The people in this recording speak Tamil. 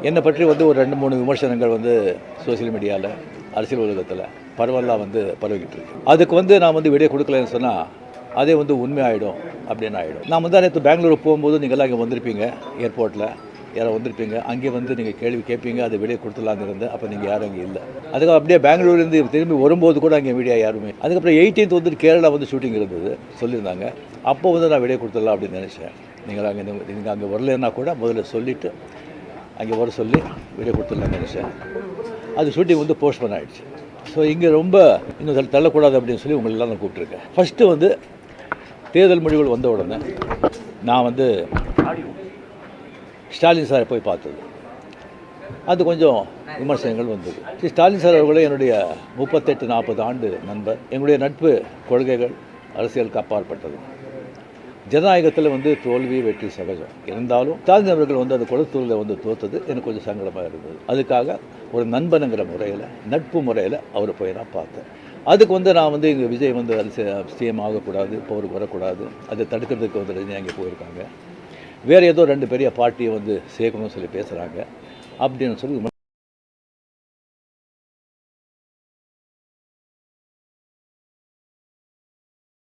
என்னை பற்றி வந்து ஒரு 2-3 விமர்சனங்கள் வந்து சோசியல் மீடியாவில் அரசியல் உலகத்தில் பரவலாக வந்து பரவிக்கிட்டு இருக்கு. அதுக்கு வந்து நான் வந்து விடை கொடுக்கலன்னு சொன்னால் அதே வந்து உண்மை ஆகிடும் அப்படின்னு ஆகிடும். நான் வந்து நேற்று பெங்களூர் போகும்போது நீங்கள்லாம் இங்கே வந்திருப்பீங்க, ஏர்போர்ட்டில் யாரோ வந்திருப்பீங்க, அங்கே வந்து நீங்கள் கேள்வி கேட்பீங்க, அதை விடை கொடுத்துலான்னு இருந்தேன். அப்போ நீங்கள் யாரும் அங்கே இல்லை. அதுக்கு அப்படியே பெங்களூர்லேருந்து திரும்பி வரும்போது கூட அங்கே மீடியா யாருமே. அதுக்கப்புறம் 18th வந்து கேரளா வந்து ஷூட்டிங் இருந்தது சொல்லியிருந்தாங்க. அப்போ வந்து நான் விடை கொடுத்துடலாம் அப்படின்னு நினச்சேன். நீங்கள் அங்கே வரலன்னா கூட முதல்ல சொல்லிவிட்டு அங்கே வர சொல்லி வீடியோ கொடுத்துடலான்னு நினச்சேன். அது ஷூட்டிங் வந்து போஸ்ட்போன் ஆகிடுச்சு. ஸோ இங்கே ரொம்ப இன்னும் தள்ளக்கூடாது அப்படின்னு சொல்லி உங்களெல்லாம் நான் கூப்பிட்ருக்கேன். ஃபஸ்ட்டு வந்து தேர்தல் முடிவுகள் வந்த உடனே நான் வந்து ஸ்டாலின் சாரை போய் பார்த்தது. அது கொஞ்சம் விமர்சனங்கள் வந்தது. ஸ்டாலின் சார் அவர்களே என்னுடைய 38-40 ஆண்டு நண்பர். என்னுடைய நட்பு கொள்கைகள் அரசியலுக்கு அப்பாற்பட்டது. ஜனநாயகத்தில் வந்து தோல்வி வெற்றி சகஜம். இருந்தாலும் ஸ்டாலின் அவர்கள் வந்து அந்த குளத்தூரில் வந்து தோற்றது எனக்கு கொஞ்சம் சங்கடமாக இருந்தது. அதுக்காக ஒரு நண்பனுங்கிற முறையில், நட்பு முறையில் அவரை போய் நான் பார்த்தேன். அதுக்கு வந்து நான் வந்து இங்கே விஜய் வந்து சிஎம் ஆகக்கூடாது, போருக்கு வரக்கூடாது, அதை தடுக்கிறதுக்கு வந்து ரஜினி அங்கே போயிருக்காங்க, வேறு ஏதோ 2 பெரிய பார்ட்டியை வந்து சேர்க்கணும்னு சொல்லி பேசுகிறாங்க அப்படின்னு சொல்லி